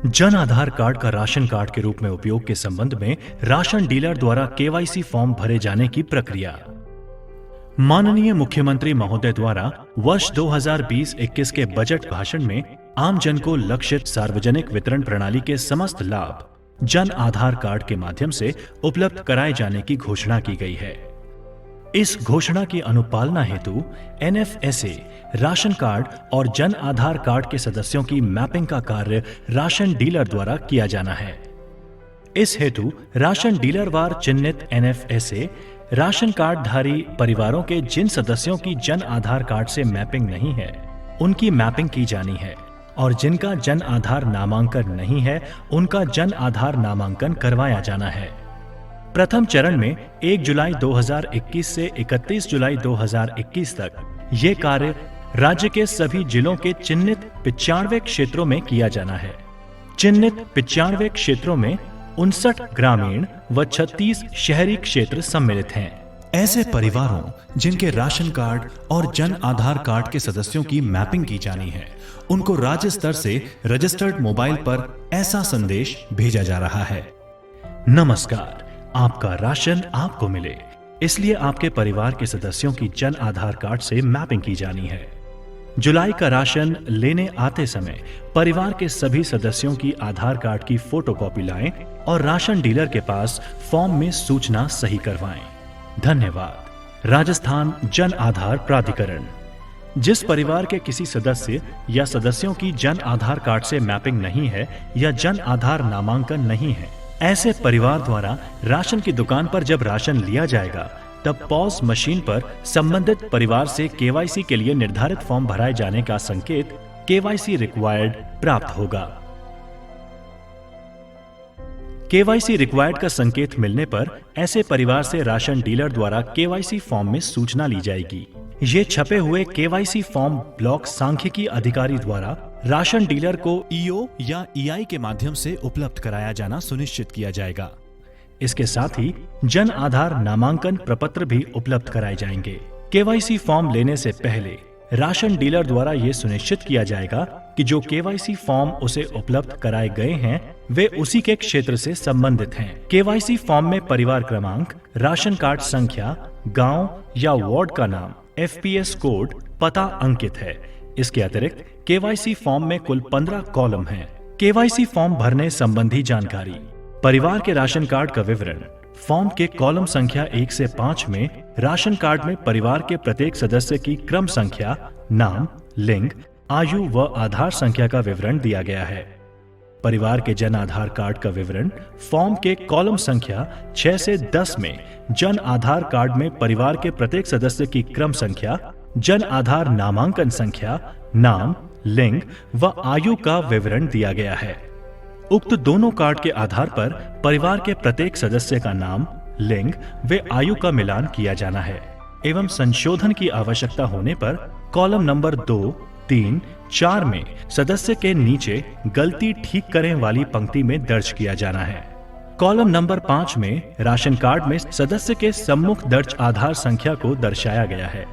Jan Aadhaar card का ration card के रूप में उपयोग के संबंध में राशन डीलर द्वारा केवाईसी फॉर्म भरे जाने की प्रक्रिया। माननीय मुख्यमंत्री महोदय द्वारा वर्ष 2020-21 के बजट भाषण में आम जन को लक्षित सार्वजनिक वितरण प्रणाली के समस्त लाभ जन आधार कार्ड के माध्यम से उपलब्ध कराए जाने की घोषणा की गई है। इस घोषणा की अनुपालना हेतु एनएफएसए राशन कार्ड और जन आधार कार्ड के सदस्यों की मैपिंग का कार्य राशन डीलर द्वारा किया जाना है। इस हेतु राशन डीलर वार चिन्हित एनएफएसए राशन कार्ड धारी परिवारों के जिन सदस्यों की जन आधार कार्ड से मैपिंग नहीं है, उनकी मैपिंग की जानी है और जिनका जन आधार नामांकन नहीं है, उनका जन आधार नामांकन करवाया जाना है। प्रथम चरण में 1 जुलाई 2021 से 31 जुलाई 2021 तक ये कार्य राज्य के सभी जिलों के चिन्हित 95 क्षेत्रों में किया जाना है। चिन्हित 95 क्षेत्रों में 59 ग्रामीण व 36 शहरी क्षेत्र सम्मिलित हैं। ऐसे परिवारों जिनके राशन कार्ड और जन आधार कार्ड के सदस्यों की मैपिंग की जानी है, उनको राज्य स्तर से रजिस्टर्ड मोबाइल पर ऐसा संदेश भेजा जा रहा है। नमस्कार, आपका राशन आपको मिले, इसलिए आपके परिवार के सदस्यों की जन आधार कार्ड से मैपिंग की जानी है। जुलाई का राशन लेने आते समय परिवार के सभी सदस्यों की आधार कार्ड की फोटोकॉपी लाएं और राशन डीलर के पास फॉर्म में सूचना सही करवाएं। धन्यवाद। राजस्थान जन आधार प्राधिकरण। जिस परिवार के किसी सदस्य या सदस्यों की जन आधार कार्ड से मैपिंग नहीं है या जन आधार नामांकन नहीं है, ऐसे परिवार द्वारा राशन की दुकान पर जब राशन लिया जाएगा, तब पॉज मशीन पर संबंधित परिवार से केवाईसी के लिए निर्धारित फॉर्म भराए जाने का संकेत केवाईसी रिक्वायर्ड प्राप्त होगा। केवाईसी रिक्वायर्ड का संकेत मिलने पर ऐसे परिवार से राशन डीलर द्वारा केवाईसी फॉर्म में सूचना ली जाएगी। ये छपे हुए केवाईसी फॉर्म ब्लॉक सांख्यिकी अधिकारी द्वारा राशन डीलर को ईओ या ईआई के माध्यम से उपलब्ध कराया जाना सुनिश्चित किया जाएगा। इसके साथ ही जन आधार नामांकन प्रपत्र भी उपलब्ध कराए जाएंगे। केवाईसी फॉर्म लेने से पहले राशन डीलर द्वारा ये सुनिश्चित किया जाएगा कि जो केवाईसी फॉर्म उसे उपलब्ध कराए गए हैं, वे उसी के क्षेत्र से संबंधित हैं। केवाईसी फॉर्म में परिवार क्रमांक, राशन कार्ड संख्या, गांव या वार्ड का नाम, एफपीएस कोड, पता अंकित है। इसके अतिरिक्त केवाईसी फॉर्म में कुल 15 कॉलम हैं। केवाईसी फॉर्म भरने संबंधी जानकारी। परिवार के राशन कार्ड का विवरण। फॉर्म के कॉलम संख्या 1 से 5 में राशन कार्ड में परिवार के प्रत्येक सदस्य की क्रम संख्या, नाम, लिंग, आयु व आधार संख्या का विवरण दिया गया है। परिवार के जन आधार कार्ड का विवरण। फॉर्म के कॉलम संख्या 6 से 10 में जन आधार कार्ड में परिवार के प्रत्येक सदस्य की क्रम संख्या, जन आधार नामांकन संख्या, नाम, लिंग व आयु का विवरण दिया गया है। उक्त दोनों कार्ड के आधार पर परिवार के प्रत्येक सदस्य का नाम, लिंग व आयु का मिलान किया जाना है एवं संशोधन की आवश्यकता होने पर कॉलम नंबर 2, 3, 4 में सदस्य के नीचे गलती ठीक करें वाली पंक्ति में दर्ज किया जाना है। कॉलम नंबर 5 में राशन कार्ड में सदस्य के सम्मुख दर्ज आधार संख्या को दर्शाया गया है।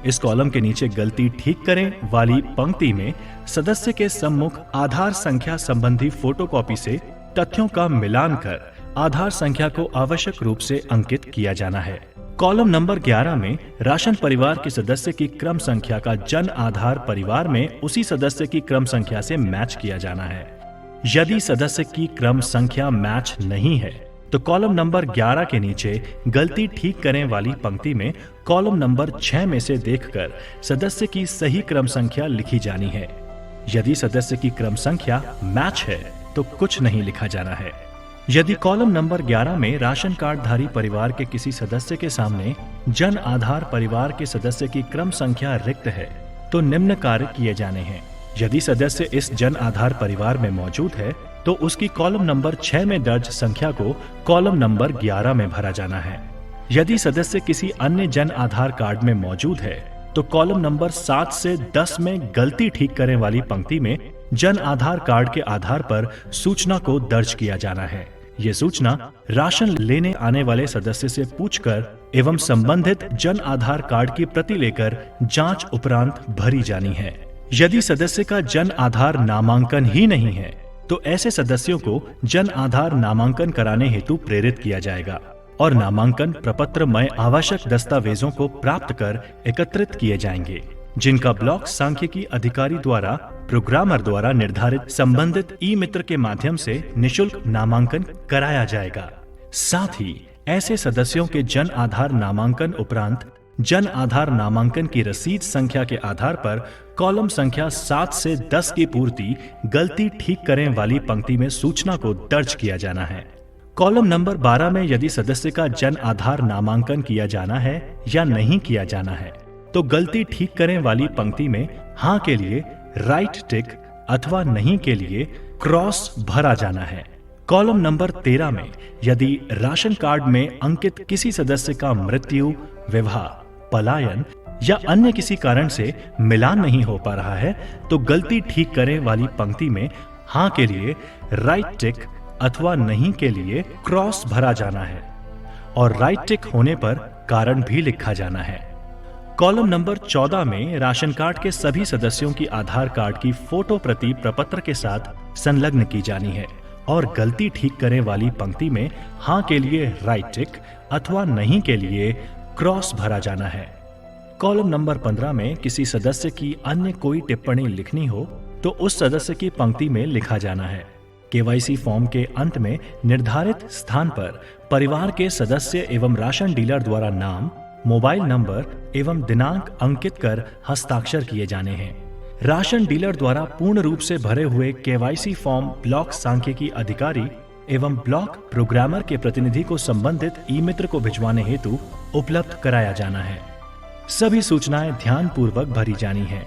इस कॉलम के नीचे गलती ठीक करें वाली पंक्ति में सदस्य के सम्मुख आधार संख्या संबंधी फोटोकॉपी से तथ्यों का मिलान कर आधार संख्या को आवश्यक रूप से अंकित किया जाना है। कॉलम नंबर 11 में राशन परिवार के सदस्य की क्रम संख्या का जन आधार परिवार में उसी सदस्य की क्रम संख्या से मैच किया जाना है। यदि सदस्य की क्रम संख्या मैच नहीं है तो कॉलम नंबर 11 के नीचे गलती ठीक करें वाली पंक्ति में कॉलम नंबर 6 में से देखकर सदस्य की सही क्रम संख्या लिखी जानी है। यदि सदस्य की क्रम संख्या मैच है तो कुछ नहीं लिखा जाना है। यदि कॉलम नंबर 11 में राशन कार्ड धारी परिवार के किसी सदस्य के सामने जन आधार परिवार के सदस्य की क्रम संख्या रिक्त है तो निम्न कार्य किए जाने हैं। यदि सदस्य इस जन आधार परिवार में मौजूद है तो उसकी कॉलम नंबर 6 में दर्ज संख्या को कॉलम नंबर 11 में भरा जाना है। यदि सदस्य किसी अन्य जन आधार कार्ड में मौजूद है तो कॉलम नंबर 7 से 10 में गलती ठीक करें वाली पंक्ति में जन आधार कार्ड के आधार पर सूचना को दर्ज किया जाना है। ये सूचना राशन लेने आने वाले सदस्य से पूछकर एवं संबंधित जन आधार कार्ड की प्रति लेकर जांच उपरांत भरी जानी है। यदि सदस्य का जन आधार नामांकन ही नहीं है तो ऐसे सदस्यों को जन आधार नामांकन कराने हेतु प्रेरित किया जाएगा और नामांकन प्रपत्र में आवश्यक दस्तावेजों को प्राप्त कर एकत्रित किए जाएंगे, जिनका ब्लॉक सांख्यिकी अधिकारी द्वारा प्रोग्रामर द्वारा निर्धारित संबंधित ई मित्र के माध्यम से निशुल्क नामांकन कराया जाएगा। साथ ही ऐसे सदस्यों के जन आधार नामांकन उपरांत जन आधार नामांकन की रसीद संख्या के आधार पर कॉलम संख्या 7 से 10 की पूर्ति गलती ठीक करें वाली पंक्ति में सूचना को दर्ज किया जाना है। कॉलम नंबर 12 में यदि सदस्य का जन आधार नामांकन किया जाना है या नहीं किया जाना है तो गलती ठीक करें वाली पंक्ति में हाँ के लिए राइट टिक अथवा नहीं के लिए क्रॉस भरा जाना है। कॉलम नंबर 13 में यदि राशन कार्ड में अंकित किसी सदस्य का मृत्यु, विवाह, पलायन या अन्य किसी कारण से मिलान नहीं हो पा रहा है तो गलती ठीक करें वाली पंक्ति में हाँ के लिए राइट टिक अथवा नहीं के लिए क्रॉस भरा जाना है और राइट टिक होने पर कारण भी लिखा जाना है। कॉलम नंबर 14 में राशन कार्ड के सभी सदस्यों की आधार कार्ड की फोटो प्रति प्रपत्र के साथ संलग्न की जानी है और गलती ठीक करें वाली पंक्ति में हाँ के लिए राइट टिक अथवा नहीं के लिए क्रॉस भरा जाना है। कॉलम नंबर 15 में किसी सदस्य की अन्य कोई टिप्पणी लिखनी हो तो उस सदस्य की पंक्ति में लिखा जाना है। केवाईसी फॉर्म के अंत में निर्धारित स्थान पर परिवार के सदस्य एवं राशन डीलर द्वारा नाम, मोबाइल नंबर एवं दिनांक अंकित कर हस्ताक्षर किए जाने हैं। राशन डीलर द्वारा पूर्ण रूप से भरे हुए केवाईसी फॉर्म ब्लॉक सांख्यिकी अधिकारी एवं ब्लॉक प्रोग्रामर के प्रतिनिधि को संबंधित ई मित्र को भिजवाने हेतु उपलब्ध कराया जाना है। सभी सूचनाएं ध्यान पूर्वक भरी जानी हैं,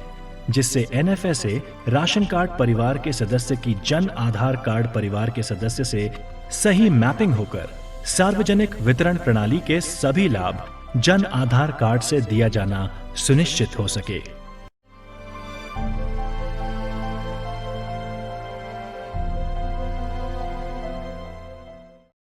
जिससे एनएफएसए राशन कार्ड परिवार के सदस्य की जन आधार कार्ड परिवार के सदस्य से सही मैपिंग होकर सार्वजनिक वितरण प्रणाली के सभी लाभ जन आधार कार्ड से दिया जाना सुनिश्चित हो सके।